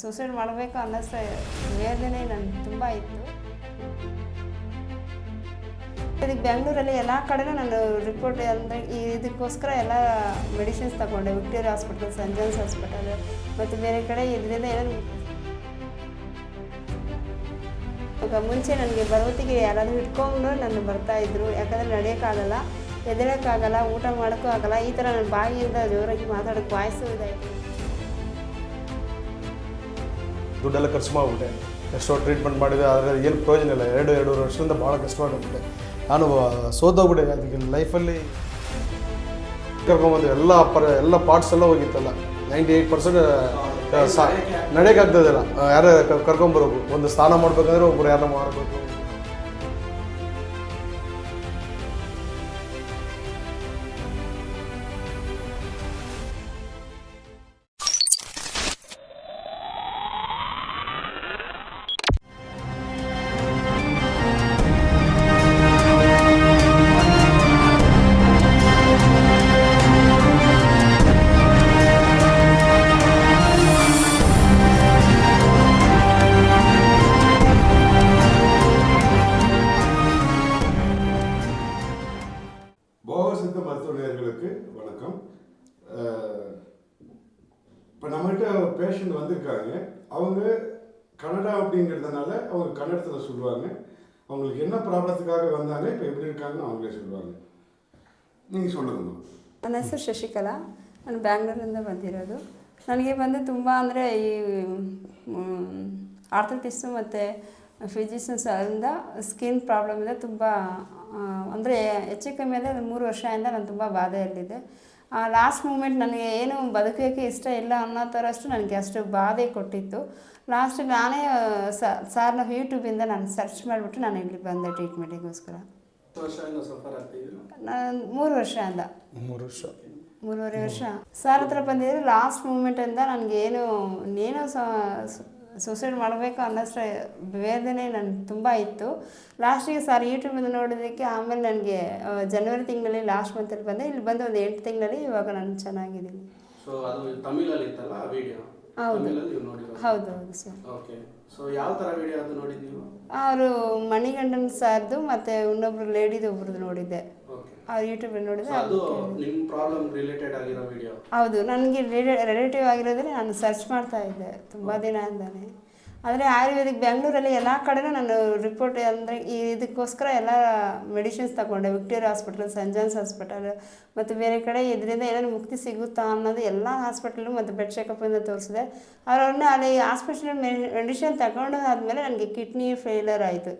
Suicide ಮಾಡಬೇಕು ಅನ್ನೋಷ್ಟು ವೇದನೆ ನನಗೆ ತುಂಬ ಇತ್ತು. ಇದಕ್ಕೆ ಬೆಂಗಳೂರಲ್ಲಿ ಎಲ್ಲ ಕಡೆನೂ ನಾನು ರಿಪೋರ್ಟ್ ಅಂದರೆ ಇದಕ್ಕೋಸ್ಕರ ಎಲ್ಲ ಮೆಡಿಸಿನ್ಸ್ ತಗೊಂಡೆ. Victoria hospital, Saint John's hospital ಮತ್ತು ಬೇರೆ ಕಡೆ ಇದರಿಂದ ಏನೋ ಈಗ ಮುಂಚೆ ನನಗೆ ಬರೋತ್ತಿಗೆ ಯಾರಾದರೂ ಹಿಡ್ಕೊಂಡು ನಾನು ಬರ್ತಾಯಿದ್ರು. ಯಾಕಂದರೆ ನಡೆಯೋಕ್ಕಾಗಲ್ಲ, ಎದ್ದೇಳೋಕ್ಕಾಗಲ್ಲ, ಊಟ ಮಾಡೋಕ್ಕೂ ಆಗಲ್ಲ. ಈ ಥರ ನನ್ನ ಬಾಯಿಯಿಂದ ಜೋರಾಗಿ ಮಾತಾಡೋಕ್ಕೆ ವಾಯ್ಸು ಇದಾಯಿತು. ದುಡ್ಡೆಲ್ಲ ಖರ್ಚು ಮಾಡಿಬಿಟ್ಟೆ. ಎಷ್ಟೋ ಟ್ರೀಟ್ಮೆಂಟ್ ಮಾಡಿದೆ, ಆದರೆ ಏನು ಪ್ರಯೋಜನ ಇಲ್ಲ. 2-2.5 ವರ್ಷದಿಂದ ಭಾಳ ಕಷ್ಟಪಟ್ಟುಬಿಟ್ಟೆ. ನಾನು ಸೋತೋಗ್ಬಿಟ್ಟೆ. ಅದಕ್ಕೆ ಲೈಫಲ್ಲಿ ಕರ್ಕೊಂಬಂದು ಎಲ್ಲ ಪಾರ್ಟ್ಸ್ ಎಲ್ಲ ಹೋಗಿತ್ತಲ್ಲ. 98% ನಡೆಯೋಕ್ಕಾಗ್ತದಿಲ್ಲ. ಯಾರೇ ಕರ್ಕೊಂಬರ್ಬೇಕು. ಒಂದು ಸ್ನಾನ ಮಾಡ್ಬೇಕಂದ್ರೆ ಒಬ್ಬರು ಯಾರನ್ನ ಮಾಡಬೇಕು. போகசித்த மருத்துவ நேயர்களுக்கு வணக்கம். இப்போ நம்மகிட்ட பேஷண்ட் வந்திருக்காங்க. அவங்க கன்னடா அப்படிங்கிறதுனால அவங்க கன்னடத்தில் சொல்லுவாங்க. அவங்களுக்கு என்ன ப்ராப்ளத்துக்காக வந்தாங்க, இப்போ எப்படி இருக்காங்கன்னு அவங்களே சொல்லுவாங்க. நீங்கள் சொல்லுங்கம்மா. ನನ್ನ ಹೆಸರು ಶಶಿಕಲಾ. ನಾನು ಬ್ಯಾಂಗ್ಳೂರಿಂದ ಬಂದಿರೋದು. ನನಗೆ ಬಂದು ತುಂಬ ಅಂದರೆ ಈ ಆರ್ಥೋಟಿಸ್ಟು ಮತ್ತು ಫಿಸಿಷಿಯನ್ಸ್ ಅದರಿಂದ ಸ್ಕಿನ್ ಪ್ರಾಬ್ಲಮಿಂದ ತುಂಬ ಅಂದರೆ ಹೆಚ್ಚು ಕಮ್ಮಿ ಅಂದರೆ 3 ವರ್ಷದಿಂದ ನಾನು ತುಂಬ ಬಾಧೆಯಲ್ಲಿದ್ದೆ. ಲಾಸ್ಟ್ ಮೂಮೆಂಟ್ ನನಗೆ ಏನು ಬದುಕೋಕ್ಕೆ ಇಷ್ಟ ಇಲ್ಲ ಅನ್ನೋ ಥರಷ್ಟು ನನಗೆ ಅಷ್ಟು ಬಾಧೆ ಕೊಟ್ಟಿತ್ತು. ಲಾಸ್ಟಿಗೆ ನಾನೇ ಸಾರ್ನ ಯೂಟ್ಯೂಬಿಂದ ನಾನು ಸರ್ಚ್ ಮಾಡಿಬಿಟ್ಟು ನಾನು ಇಲ್ಲಿ ಬಂದೆ ಟ್ರೀಟ್ಮೆಂಟಿಗೋಸ್ಕರ. ನಾನು 3 ವರ್ಷದಿಂದ 3.5 ವರ್ಷ ಸಾರ್ ಹತ್ರ ಬಂದಿದ್ದರೆ ಲಾಸ್ಟ್ ಮೂಮೆಂಟಿಂದ ನನಗೇನು ಸೂಸೈಡ್ ಮಾಡಬೇಕು ಅನ್ನೋಷ್ಟು ವೇದನೆ ನನಗೆ ತುಂಬ ಇತ್ತು. ಲಾಸ್ಟಿಗೆ ಸಾರ್ ಯೂಟ್ಯೂಬಿಂದ ನೋಡೋದಕ್ಕೆ ಆಮೇಲೆ ನನಗೆ ಜನವರಿ ತಿಂಗಳಲ್ಲಿ ಲಾಸ್ಟ್ ಮಂತಲ್ಲಿ ಬಂದೆ. ಇಲ್ಲಿ ಬಂದು ಒಂದು 8 ತಿಂಗಳಲ್ಲಿ ಇವಾಗ ನಾನು ಚೆನ್ನಾಗಿದ್ದೀನಿ. ಹೌದು ಸರ್. ಅವರು ಮಣಿಗಂಡನ್ ಸಾರ್ದು ಮತ್ತು ಇನ್ನೊಬ್ರು ಲೇಡಿದು ಒಬ್ರದ್ದು ನೋಡಿದ್ದೆ. ಅವ್ರು ಯೂಟ್ಯೂಬಲ್ಲಿ ನೋಡಿದೆ. ಹೌದು, ನನಗೆ ರಿಲೇಟಿವ್ ಆಗಿರೋದ್ರೆ ನಾನು ಸರ್ಚ್ ಮಾಡ್ತಾ ಇದ್ದೆ ತುಂಬ ದಿನದಿಂದಲೇ. ಆದರೆ ಆಯುರ್ವೇದಿಕ್ ಬೆಂಗಳೂರಲ್ಲಿ ಎಲ್ಲ ಕಡೆನೂ ನಾನು ರಿಪೋರ್ಟ್ ಅಂದರೆ ಇದಕ್ಕೋಸ್ಕರ ಎಲ್ಲ ಮೆಡಿಸಿನ್ಸ್ ತಗೊಂಡೆ. Victoria hospital, Saint John's hospital ಮತ್ತು ಬೇರೆ ಕಡೆ ಇದರಿಂದ ಏನಾದ್ರು ಮುಕ್ತಿ ಸಿಗುತ್ತಾ ಅನ್ನೋದು ಎಲ್ಲ ಹಾಸ್ಪಿಟಲು ಮತ್ತು ಬೆಡ್ ಚೆಕಪ್ಪಿಂದ ತೋರಿಸಿದೆ. ಅವ್ರನ್ನ ಅಲ್ಲಿ ಹಾಸ್ಪಿಟಲ್ ಮೆಡಿಸಿನ್ ತಗೊಂಡು ಆದಮೇಲೆ ನನಗೆ ಕಿಡ್ನಿ ಫೇಲ್ಯೂರ್ ಆಯಿತು.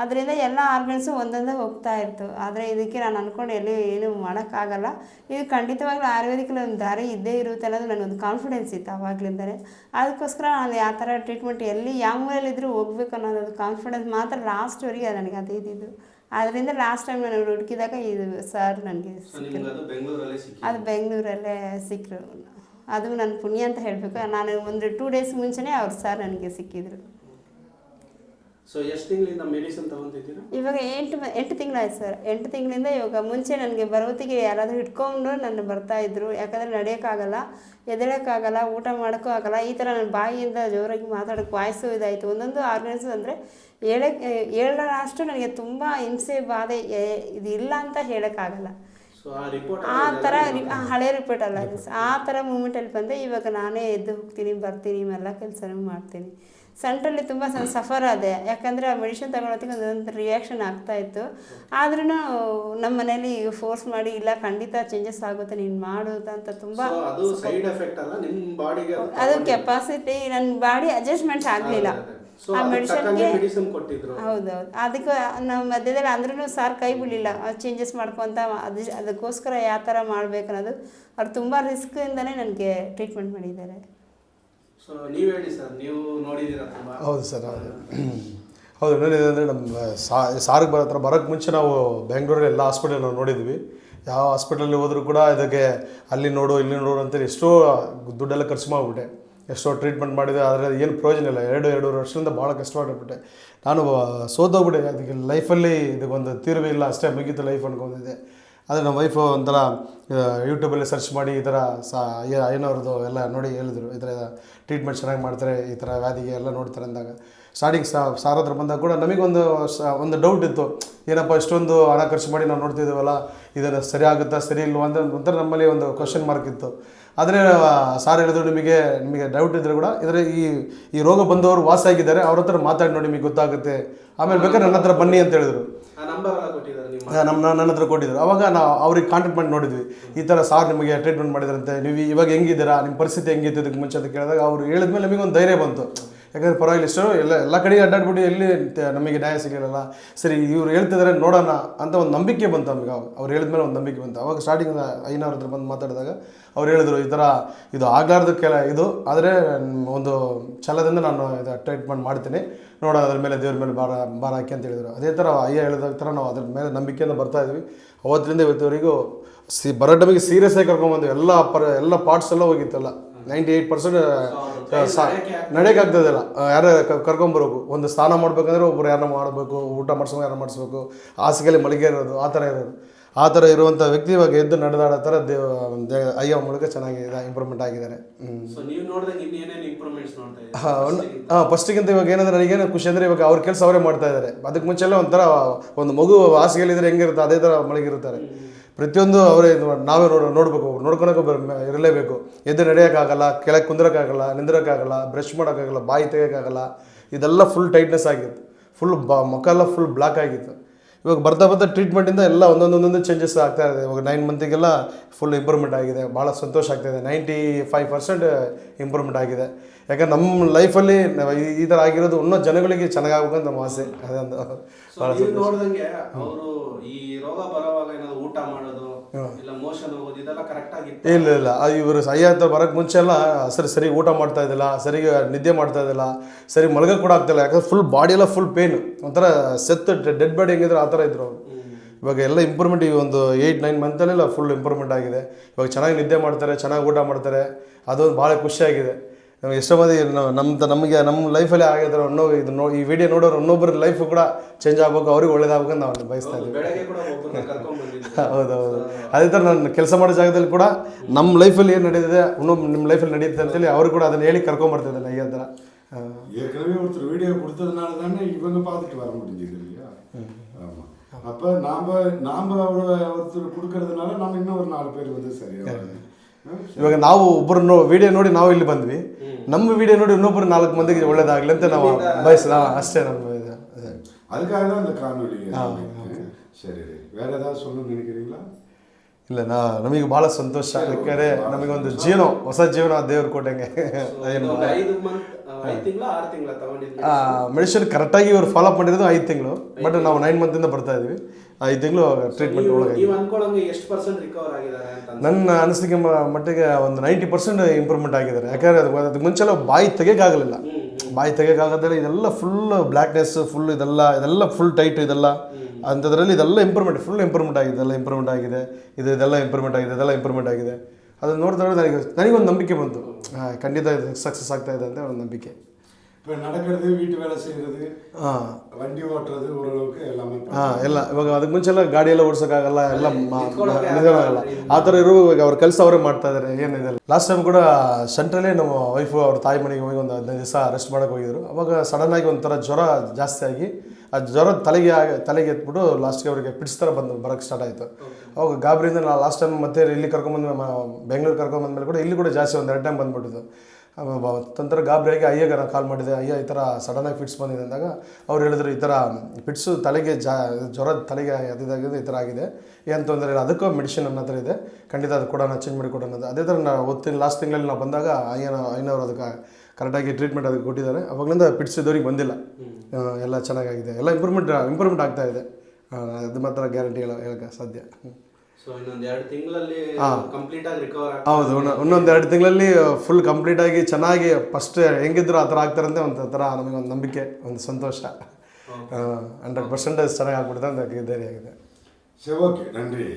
ಅದರಿಂದ ಎಲ್ಲ ಆರ್ಗನ್ಸು ಒಂದೊಂದೇ ಹೋಗ್ತಾ ಇತ್ತು. ಆದರೆ ಇದಕ್ಕೆ ನಾನು ಅಂದ್ಕೊಂಡು ಎಲ್ಲಿ ಏನೂ ಮಾಡೋಕ್ಕಾಗಲ್ಲ. ಇದು ಖಂಡಿತವಾಗ್ಲೂ ಆಯುರ್ವೇದಿಕಲ್ಲಿ ಒಂದು ದಾರಿ ಇದ್ದೇ ಇರುತ್ತೆ ಅನ್ನೋದು ನನಗೊಂದು ಕಾನ್ಫಿಡೆನ್ಸ್ ಇತ್ತು ಆವಾಗಲಿಂದಲೇ. ಅದಕ್ಕೋಸ್ಕರ ನಾನು ಯಾವ ಥರ ಟ್ರೀಟ್ಮೆಂಟ್ ಎಲ್ಲಿ ಯಾವ ಮೂಲೆಯಲ್ಲಿದ್ದರೂ ಹೋಗ್ಬೇಕು ಅನ್ನೋದು ಕಾನ್ಫಿಡೆನ್ಸ್ ಮಾತ್ರ ಲಾಸ್ಟ್ವರೆಗೆ ನನಗೆ ಅದೇ ಇದ್ದಿದ್ದು. ಆದ್ದರಿಂದ ಲಾಸ್ಟ್ ಟೈಮ್ ನಾನು ಹುಡುಕಿದಾಗ ಇದು ಸರ್ ನನಗೆ ಅದು ಬೆಂಗಳೂರಲ್ಲೇ ಸಿಕ್ಕರು. ಅದು ನನ್ನ ಪುಣ್ಯ ಅಂತ ಹೇಳಬೇಕು. ನಾನು ಒಂದು 2 ಡೇಸ್ ಮುಂಚೆನೇ ಅವ್ರು ಸರ್ ನನಗೆ ಸಿಕ್ಕಿದ್ರು. ಎಷ್ಟು ತಿಂಗಳಿಂದ ಮೆಡಿಸಿನ್ ತಗೊಂತಿದ್ದೀರಾ? ಇವಾಗ 8 ತಿಂಗಳಾಯ್ತು ಸರ್. 8 ತಿಂಗಳಿಂದ ಇವಾಗ ಮುಂಚೆ ನನಗೆ ಬರೋತ್ತಿಗೆ ಯಾರಾದರೂ ಹಿಡ್ಕೊಂಡು ನಾನು ಬರ್ತಾಯಿದ್ರು. ಯಾಕಂದರೆ ನಡೆಯೋಕ್ಕಾಗಲ್ಲ, ಎದ್ದೇಳೋಕ್ಕಾಗಲ್ಲ, ಊಟ ಮಾಡೋಕ್ಕೂ ಆಗಲ್ಲ. ಈ ಥರ ನನ್ನ ಬಾಯಿಯಿಂದ ಜೋರಾಗಿ ಮಾತಾಡೋಕ್ಕೆ ವಾಯ್ಸು ಇದಾಯಿತು. ಒಂದೊಂದು ಆರ್ಗನ್ಸ್ ಅಂದರೆ ಹೇಳೋಷ್ಟು ನನಗೆ ತುಂಬ ಹಿಂಸೆ ಬಾಧೆ ಇದು ಇಲ್ಲ ಅಂತ ಹೇಳೋಕ್ಕಾಗಲ್ಲ. ಆ ಥರ ಹಳೆ ರಿಪೋರ್ಟ್ ಅಲ್ಲ, ಆ ಥರ ಮೂಮೆಂಟಲ್ಲಿ ಬಂದೆ. ಇವಾಗ ನಾನೇ ಎದ್ದು ಹೋಗ್ತೀನಿ, ಬರ್ತೀನಿ, ಎಲ್ಲ ಕೆಲಸನೂ ಮಾಡ್ತೀನಿ. ಸೆಂಟ್ರಲ್ಲಿ ತುಂಬ ಸಫರ್ ಆದೆ. ಯಾಕಂದರೆ ಆ ಮೆಡಿಸಿನ್ ತಗೊಳೋತ್ತಿಗೆ ಒಂದೊಂದು ರಿಯಾಕ್ಷನ್ ಆಗ್ತಾಯಿತ್ತು. ಆದ್ರೂ ನಮ್ಮ ಮನೇಲಿ ಫೋರ್ಸ್ ಮಾಡಿ ಇಲ್ಲ ಖಂಡಿತ ಚೇಂಜಸ್ ಆಗುತ್ತೆ ನೀನು ಮಾಡೋದು ಅಂತ ತುಂಬ ಅದು ಕೆಪಾಸಿಟಿ ನನ್ನ ಬಾಡಿ ಅಡ್ಜಸ್ಟ್ಮೆಂಟ್ ಆಗಲಿಲ್ಲ ಆ ಮೆಡಿಸಿನ್ಗೆ. ಹೌದೌದು, ಅದಕ್ಕೆ ನಾವು ಮಧ್ಯದಲ್ಲಿ ಅಂದ್ರೂ ಸಾರ್ ಕೈ ಬಿಡಲಿಲ್ಲ. ಚೇಂಜಸ್ ಮಾಡ್ಕೊತ ಅದಕ್ಕೋಸ್ಕರ ಯಾವ ಥರ ಮಾಡಬೇಕು ಅನ್ನೋದು ಅವ್ರು ತುಂಬ ರಿಸ್ಕಿಂದನೇ ನನಗೆ ಟ್ರೀಟ್ಮೆಂಟ್ ಮಾಡಿದ್ದಾರೆ. ಹೌದು ಸರ್, ಹೌದು. ಏನಿದೆ ನಮ್ಮ ಸಾರಿಗೆ ಬರೋಕ್ಕೆ ಮುಂಚೆ ನಾವು ಬೆಂಗಳೂರಲ್ಲಿ ಎಲ್ಲ ಹಾಸ್ಪಿಟಲ್ ನಾವು ನೋಡಿದ್ವಿ. ಯಾವ ಹಾಸ್ಪಿಟಲಲ್ಲಿ ಹೋದರೂ ಕೂಡ ಇದಕ್ಕೆ ಅಲ್ಲಿ ನೋಡು ಇಲ್ಲಿ ನೋಡು ಅಂತೇಳಿ ಎಷ್ಟೋ ದುಡ್ಡೆಲ್ಲ ಖರ್ಚು ಮಾಡಿಬಿಟ್ಟೆ. ಎಷ್ಟೋ ಟ್ರೀಟ್ಮೆಂಟ್ ಮಾಡಿದೆ, ಆದರೆ ಏನು ಪ್ರಯೋಜನ ಇಲ್ಲ. 2-2.5 ವರ್ಷದಿಂದ ಭಾಳ ಕಷ್ಟಪಟ್ಟುಬಿಟ್ಟೆ. ನಾನು ಸೋತೋಗ್ಬಿಟ್ಟೆ. ಅದಕ್ಕೆ ಲೈಫಲ್ಲಿ ಇದಕ್ಕೊಂದು ತೀರ್ವೇ ಇಲ್ಲ, ಅಷ್ಟೇ ಮುಗೀತು ಲೈಫ್ ಅಂದ್ಕೊಂಡಿದ್ದೆ. ಆದರೆ ನಮ್ಮ ವೈಫು ಒಂಥರ ಯೂಟ್ಯೂಬಲ್ಲಿ ಸರ್ಚ್ ಮಾಡಿ ಈ ಥರ ಅಯ್ಯನವ್ರದ್ದು ಎಲ್ಲ ನೋಡಿ ಹೇಳಿದ್ರು, ಈ ಥರ ಟ್ರೀಟ್ಮೆಂಟ್ ಚೆನ್ನಾಗಿ ಮಾಡ್ತಾರೆ, ಈ ಥರ ವ್ಯಾಧಿಗೆ ಎಲ್ಲ ನೋಡ್ತಾರೆ ಅಂದಾಗ ಸ್ಟಾರ್ಟಿಂಗ್ ಸಾರ್ ಹತ್ರ ಬಂದಾಗ ಕೂಡ ನಮಗೊಂದು ಒಂದು ಡೌಟ್ ಇತ್ತು, ಏನಪ್ಪ ಇಷ್ಟೊಂದು ಹಣ ಖರ್ಚು ಮಾಡಿ ನಾವು ನೋಡ್ತಿದ್ದೀವಲ್ಲ, ಇದನ್ನು ಸರಿ ಆಗುತ್ತಾ ಸರಿ ಇಲ್ವಾ ಅಂತ ಒಂಥರ ನಮ್ಮಲ್ಲಿ ಒಂದು ಕ್ವಶನ್ ಮಾರ್ಕ್ ಇತ್ತು. ಆದರೆ ಸಾರ್ ಹೇಳಿದ್ರು, ನಿಮಗೆ ಡೌಟ್ ಇದ್ದರೆ ಕೂಡ ಇದರ ಈ ರೋಗ ಬಂದವರು ವಾಸಿ ಆಗಿದ್ದಾರೆ, ಅವ್ರ ಹತ್ರ ಮಾತಾಡಿ ನೋಡಿ, ನಿಮಗೆ ಗೊತ್ತಾಗುತ್ತೆ, ಆಮೇಲೆ ಬೇಕಾದ್ರೆ ನನ್ನ ಹತ್ರ ಬನ್ನಿ ಅಂತ ಹೇಳಿದ್ರು. ನನ್ನ ಹತ್ರ ಕೊಟ್ಟಿದ್ರು. ಅವಾಗ ನಾವು ಅವ್ರಿಗೆ ಕಾಂಟ್ಯಾಕ್ಟ್ ಮಾಡಿ ನೋಡಿದ್ವಿ, ಈ ಥರ ಸಾರ್ ನಿಮಗೆ ಟ್ರೀಟ್ಮೆಂಟ್ ಮಾಡಿದ್ರಂತೆ, ನೀವು ಇವಾಗ ಹೆಂಗಿದ್ದೀರಾ, ನಿಮ್ಮ ಪರಿಸ್ಥಿತಿ ಹೆಂಗಿತ್ತು ಇದಕ್ಕೆ ಮುಂಚೆ ಅಂತ ಕೇಳಿದಾಗ ಅವ್ರು ಹೇಳಿದ್ಮೇಲೆ ನಮಗೆ ಒಂದು ಧೈರ್ಯ ಬಂತು. ಯಾಕಂದರೆ ಪರವಾಗಿಲ್ಲ, ಇಷ್ಟು ಎಲ್ಲ ಕಡೆಗೆ ಅಡ್ಡಾಡ್ಬಿಟ್ಟು ಎಲ್ಲಿ ನಮಗೆ ನ್ಯಾಯ ಸಿಗಲಿಲ್ಲ, ಸರಿ ಇವ್ರು ಹೇಳ್ತಿದ್ದಾರೆ ನೋಡೋಣ ಅಂತ ಒಂದು ನಂಬಿಕೆ ಬಂತು ನಮಗೆ. ಅವ್ರು ಹೇಳಿದ್ಮೇಲೆ ಒಂದು ನಂಬಿಕೆ ಬಂತು. ಅವಾಗ ಸ್ಟಾರ್ಟಿಂಗ್ ಅಯ್ಯನವ್ರ ಹತ್ರ ಬಂದು ಮಾತಾಡಿದಾಗ ಅವ್ರು ಹೇಳಿದ್ರು, ಈ ಥರ ಇದು ಆಗಲಾರ್ದಕ್ಕೆಲ್ಲ ಇದು, ಆದರೆ ಒಂದು ಛಲದಿಂದ ನಾನು ಇದು ಟ್ರೀಟ್ಮೆಂಟ್ ಮಾಡ್ತೀನಿ, ನೋಡೋಣ ಅದ್ರ ಮೇಲೆ ದೇವ್ರ ಮೇಲೆ ಭಾರ ಹಾಕಿ ಅಂತ ಹೇಳಿದರು. ಅದೇ ಥರ ಅಯ್ಯ ಹೇಳಿದ ಥರ ನಾವು ಅದ್ರ ಮೇಲೆ ನಂಬಿಕೆಯಿಂದ ಬರ್ತಾಯಿದ್ವಿ. ಅವತ್ತಿನಿಂದ ಇವತ್ತುವರೆಗೂ ಬರೋ ಟೈಮಿಗೆ ಸೀರಿಯಸ್ ಆಗಿ ಕರ್ಕೊಂಡ್ಬಂದ್ವಿ. ಎಲ್ಲ ಪಾರ್ಟ್ಸ್ ಎಲ್ಲ ಹೋಗಿತ್ತಲ್ಲ, 98% ನಡೆಯೋಕ್ಕಾಗ್ತದಿಲ್ಲ. ಯಾರು ಕರ್ಕೊಂಬರ್ಬೇಕು, ಒಂದು ಸ್ನಾನ ಮಾಡ್ಬೇಕಂದ್ರೆ ಒಬ್ಬರು ಯಾರನ್ನ ಮಾಡಬೇಕು, ಊಟ ಮಾಡಿಸ್ಬೇಕು ಯಾರನ್ನ ಮಾಡಿಸ್ಬೇಕು, ಹಾಸಿಗೆಯಲ್ಲಿ ಮಲಗಿ ಇರೋದು, ಆ ಥರ ಇರುವಂಥ ವ್ಯಕ್ತಿ ಇವಾಗ ಎದ್ದು ನಡೆದಾಡೋ ಥರ ಅಯ್ಯ ಮೂಲಕ ಚೆನ್ನಾಗಿ ಇಂಪ್ರೂವ್ಮೆಂಟ್ ಆಗಿದ್ದಾರೆ. ಫಸ್ಟಿಗಿಂತ ಇವಾಗ ಏನಂದ್ರೆ ನನಗೇನು ಖುಷಿ ಅಂದರೆ ಇವಾಗ ಅವ್ರ ಕೆಲಸ ಅವರೇ ಮಾಡ್ತಾ ಇದ್ದಾರೆ. ಅದಕ್ಕೆ ಮುಂಚೆಲ್ಲ ಒಂಥರ ಒಂದು ಮಗು ಹಾಸಿಗೆಯಲ್ಲಿದ್ದರೆ ಹೆಂಗಿರುತ್ತೆ ಅದೇ ಥರ ಮಲಗಿರ್ತಾರೆ. ಪ್ರತಿಯೊಂದು ಅವರೇ ನಾವೇ ನೋಡಬೇಕು, ನೋಡ್ಕೊಳಕ್ಕೆ ಇರಲೇಬೇಕು. ಎದ್ದು ನಡೆಯೋಕ್ಕಾಗಲ್ಲ, ಕೆಳಗೆ ಕುಂದ್ರೋಕ್ಕಾಗಲ್ಲ, ನಿಂದ್ರೋಕ್ಕಾಗಲ್ಲ, ಬ್ರಷ್ ಮಾಡೋಕ್ಕಾಗಲ್ಲ, ಬಾಯಿ ತೆಗೋಕ್ಕಾಗಲ್ಲ. ಇದೆಲ್ಲ ಫುಲ್ ಟೈಟ್ನೆಸ್ ಆಗಿತ್ತು, ಫುಲ್ ಮುಖ ಎಲ್ಲ ಫುಲ್ ಬ್ಲಾಕ್ ಆಗಿತ್ತು. ಇವಾಗ ಬರ್ತಾ ಟ್ರೀಟ್ಮೆಂಟಿಂದ ಎಲ್ಲ ಒಂದೊಂದೊಂದು ಚೇಂಜಸ್ ಆಗ್ತಾ ಇದೆ. ಇವಾಗ 9 ಮಂತಿಗೆಲ್ಲ ಫುಲ್ ಇಂಪ್ರೂವ್ಮೆಂಟ್ ಆಗಿದೆ. ಭಾಳ ಸಂತೋಷ ಆಗ್ತಾಯಿದೆ. 95% ಇಂಪ್ರೂವ್ಮೆಂಟ್ ಆಗಿದೆ. ಯಾಕಂದ್ರೆ ನಮ್ಮ ಲೈಫಲ್ಲಿ ಈ ಥರ ಆಗಿರೋದು ಇನ್ನೂ ಜನಗಳಿಗೆ ಚೆನ್ನಾಗಾಗಬೇಕಂತ ನಮ್ಮ ಆಸೆ. ಅದೊಂದು ಭಾಳ ನೋಡಿದಂಗೆ ಅವರು ಈ ರೋಗ ಬರೋವಾಗ ಏನಾದ್ರು ಊಟ ಮಾಡೋದು ಇಲ್ಲ ಮೋಷನ್ ಹೋಗೋದು ಇದೆಲ್ಲ ಕರೆಕ್ಟ್ ಆಗಿತ್ತು? ಇಲ್ಲ ಇವರು ಅಯ್ಯ ಹತ್ರ ಬರೋಕ್ಕೆ ಮುಂಚೆ ಎಲ್ಲ ಸರಿ ಊಟ ಮಾಡ್ತಾ ಇದ್ದಿಲ್ಲ, ಸರಿ ನಿದ್ದೆ ಮಾಡ್ತಾ ಇದ್ದಿಲ್ಲ, ಸರಿ ಮಲಗೋಕೆ ಕೂಡ ಆಗ್ತಾಯಿಲ್ಲ. ಯಾಕಂದ್ರೆ ಫುಲ್ ಬಾಡಿ ಎಲ್ಲ ಫುಲ್ ಪೇನ್, ಒಂಥರ ಡೆಡ್ ಬಾಡಿ ಹೆಂಗಿದ್ರು ಆ ಥರ ಇದ್ರು ಅವರು. ಇವಾಗ ಎಲ್ಲ ಇಂಪ್ರೂವ್ಮೆಂಟ್ ಈ ಒಂದು 8-9 ಮಂತಲ್ಲೆಲ್ಲ ಫುಲ್ ಇಂಪ್ರೂವ್ಮೆಂಟ್ ಆಗಿದೆ. ಇವಾಗ ಚೆನ್ನಾಗಿ ನಿದ್ದೆ ಮಾಡ್ತಾರೆ, ಚೆನ್ನಾಗಿ ಊಟ ಮಾಡ್ತಾರೆ. ಅದೊಂದು ಭಾಳ ಖುಷಿಯಾಗಿದೆ. ನಮಗೆ ಎಷ್ಟೋ ಮಂದಿ ನಮ್ಮ ಲೈಫಲ್ಲಿ ಆಗಿದ್ರೆ ಈ ವಿಡಿಯೋ ನೋಡೋರು ಇನ್ನೊಬ್ಬರ ಲೈಫು ಕೂಡ ಚೇಂಜ್ ಆಗ್ಬೇಕು, ಅವ್ರಿಗೆ ಒಳ್ಳೇದಾಗಬೇಕಂತ ನಾವು ಬಯಸ್ತಾ ಇದ್ದೀವಿ. ಹೌದೌದು. ಅದೇ ಥರ ನಾನು ಕೆಲಸ ಮಾಡೋ ಜಾಗದಲ್ಲಿ ಕೂಡ ನಮ್ಮ ಲೈಫಲ್ಲಿ ಏನು ನಡೀತಿದೆ ನಿಮ್ಮ ಲೈಫಲ್ಲಿ ನಡೆಯುತ್ತೆ ಅಂತೇಳಿ ಅವ್ರು ಕೂಡ ಅದನ್ನು ಹೇಳಿ ಕರ್ಕೊಂಬರ್ತಿದ್ದಾರೆ. ಈ ಥರ ஏற்கனவே ஒருத்தர் வீடியோ கொடுத்ததுனால தானே இவங்க பார்த்துட்டு வர முடிஞ்சது இல்லையா? ஆமாம். அப்போ நாம் ஒருத்தர் கொடுக்கறதுனால நம்ம இன்னும் ஒரு 4 பேர் வந்து சரியாக. ಇವಾಗ ನಾವು ಒಬ್ಬರು ವಿಡಿಯೋ ನೋಡಿ ನಾವು ಇಲ್ಲಿ ಬಂದ್ವಿ, ನಮ್ಮ ವಿಡಿಯೋ ನೋಡಿ ಇನ್ನೊಬ್ಬರು 4 ಮಂದಿಗೆ ಒಳ್ಳೇದಾಗಲಿ ಅಂತ ನಾವು ಅಷ್ಟೇ ನಮ್ಮ ಇದು. அதுக்காக தான் இந்த காணொலி. சரி, வேற ஏதாவது சொல்லணும்னு நினைக்கிறீங்களா? ಇಲ್ಲ, ನಮಗೆ ಭಾಳ ಸಂತೋಷ. ಯಾಕಂದರೆ ನಮಗೊಂದು ಹೊಸ ಜೀವನ ದೇವ್ರು ಕೊಟ್ಟಂಗೆ. ಮೆಡಿಸಿನ್ ಕರೆಕ್ಟಾಗಿ ಇವ್ರು ಫಾಲೋ ಅಪ್ ಮಾಡಿರೋದು 5 ತಿಂಗಳು, ಬಟ್ ನಾವು 9 ಮಂತಿಂದ ಬರ್ತಾ ಇದ್ವಿ. 5 ತಿಂಗಳು ಟ್ರೀಟ್ಮೆಂಟ್ ಒಳಗೆ. ನನ್ನ ಅನಿಸಿಕೆ ಮಟ್ಟಿಗೆ ಒಂದು 90% ಇಂಪ್ರೂವ್ಮೆಂಟ್ ಆಗಿದ್ದಾರೆ. ಯಾಕಂದರೆ ಅದಕ್ಕೆ ಮುಂಚೆಲ್ಲ ಬಾಯಿ ತೆಗಿಯೋಕ್ಕಾಗಲಿಲ್ಲ. ಬಾಯಿ ತೆಗಿಯೋಕ್ಕಾಗದ್ರೆ ಇದೆಲ್ಲ ಫುಲ್ ಬ್ಲ್ಯಾಕ್ನೆಸ್, ಫುಲ್ ಇದೆಲ್ಲ ಫುಲ್ ಟೈಟ್, ಇದೆಲ್ಲ ಅಂಥದ್ರಲ್ಲಿ ಇದೆಲ್ಲ ಫುಲ್ ಇಂಪ್ರೂವ್ಮೆಂಟ್ ಆಗಿದೆ. ಇದೆಲ್ಲ ಇಂಪ್ರೂವ್ಮೆಂಟ್ ಆಗಿದೆ, ಇದೆಲ್ಲ ಇಂಪ್ರೂವ್ಮೆಂಟ್ ಆಗಿದೆ. ಅದನ್ನು ನೋಡಿದ್ರೆ ನನಗೊಂದು ನಂಬಿಕೆ ಬಂತು, ಖಂಡಿತ ಇದು ಸಕ್ಸಸ್ ಆಗ್ತಾ ಇದೆ ಅಂತ ಒಂದು ನಂಬಿಕೆ. இப்போ நடக்கிறது, வீட்டு வேலை செய்கிறது, வண்டி ஓட்டுறது ஓரளவுக்கு எல்லாமே ಎಲ್ಲ ಇವಾಗ ಅದಕ್ಕೆ ಮುಂಚೆಲ್ಲ ಗಾಡಿ ಎಲ್ಲ ಓಡಿಸೋಕ್ಕಾಗಲ್ಲ, ಎಲ್ಲ ನಿಧಾನಗಲ್ಲ. ಆ ಥರ ಇವಾಗ ಅವ್ರ ಕೆಲಸ ಅವರೇ ಮಾಡ್ತಾ ಇದ್ದಾರೆ. ಏನಿದೆ, ಲಾಸ್ಟ್ ಟೈಮ್ ಕೂಡ ಸೆಂಟ್ರಲ್ಲೇ ನಮ್ಮ ವೈಫು ಅವ್ರ ತಾಯಿ ಮನೆಗೆ ಹೋಗಿ ಒಂದು 15 ದಿವಸ ರೆಸ್ಟ್ ಮಾಡೋಕೆ ಹೋಗಿದ್ರು. ಅವಾಗ ಸಡನ್ನಾಗಿ ಒಂಥರ ಜ್ವರ ಜಾಸ್ತಿ ಆಗಿ ಆ ಜ್ವರ ತಲೆಗೆ ಎತ್ಬಿಟ್ಟು ಲಾಸ್ಟ್ಗೆ ಅವರಿಗೆ ಪಿಟ್ಸ್ ಥರ ಬರೋಕ್ಕೆ ಸ್ಟಾರ್ಟ್ ಆಯಿತು. ಅವಾಗ ಗಾಬರಿಯಿಂದ ನಾನು ಲಾಸ್ಟ್ ಟೈಮ್ ಮತ್ತೆ ಇಲ್ಲಿ ಬೆಂಗಳೂರು ಕರ್ಕೊಂಬಂದ್ಮೇಲೆ ಕೂಡ ಇಲ್ಲಿ ಕೂಡ ಜಾಸ್ತಿ ಒಂದು 2 ಟೈಮ್ ಬಂದ್ಬಿಟ್ಟಿದ್ದು. ತಂತ್ರ ಗಾಬರಿಯಾಗಿ ಅಯ್ಯಗೆ ನಾನು ಕಾಲ್ ಮಾಡಿದೆ, ಅಯ್ಯ ಈ ಥರ ಸಡನ್ನಾಗಿ ಫಿಟ್ಸ್ ಬಂದಿದೆ ಅಂದಾಗ ಅವ್ರು ಹೇಳಿದ್ರು, ಈ ಥರ ಫಿಟ್ಸು ತಲೆಗೆ ಜ್ವರ ತಲೆಗೆ ಅದಿದಾಗಿದೆ, ಈ ಥರ ಆಗಿದೆ, ಏನು ತೊಂದರೆ ಇಲ್ಲ, ಅದಕ್ಕೂ ಮೆಡಿಸಿನ್ ನನ್ನ ಹತ್ರ ಇದೆ, ಖಂಡಿತ ಅದು ಕೊಡೋಣ, ಚೇಂಜ್ ಮಾಡಿ ಕೊಡೋಣ ಅಂತ. ಅದೇ ಥರ ನಾವು ಲಾಸ್ಟ್ ತಿಂಗಳಲ್ಲಿ ನಾವು ಬಂದಾಗ ಅಯ್ಯನವರು ಅದಕ್ಕೆ ಕರೆಕ್ಟಾಗಿ ಟ್ರೀಟ್ಮೆಂಟ್ ಅದಕ್ಕೆ ಕೊಟ್ಟಿದ್ದಾರೆ. ಅವಾಗಲಿಂದ ಫಿಟ್ಸ್ ಇದ್ದವ್ರಿಗೆ ಬಂದಿಲ್ಲ, ಎಲ್ಲ ಚೆನ್ನಾಗಾಗಿದೆ, ಎಲ್ಲ ಇಂಪ್ರೂವ್ಮೆಂಟ್ ಆಗ್ತಾ ಇದೆ. ಅದು ಮಾತ್ರ ಗ್ಯಾರಂಟಿ ಹೇಳೋಕ್ಕೆ ಸಾಧ್ಯ. ಹೌದು, ಇನ್ನೊಂದು 2 ತಿಂಗಳಲ್ಲಿ ಫುಲ್ ಕಂಪ್ಲೀಟ್ ಆಗಿ ಚೆನ್ನಾಗಿ ಫಸ್ಟ್ ಹೆಂಗಿದ್ರು ಆ ಥರ ಆಗ್ತಾರಂತೆ ಒಂಥರ ನಮಗೊಂದು ನಂಬಿಕೆ, ಒಂದು ಸಂತೋಷ. 100% ಚೆನ್ನಾಗಿ ಆಗ್ಬಿಡುತ್ತೆ ಅಂತ ಧೈರ್ಯ ಆಗಿದೆ. ಸರಿ, ಓಕೆ, ನನ್ರಿ.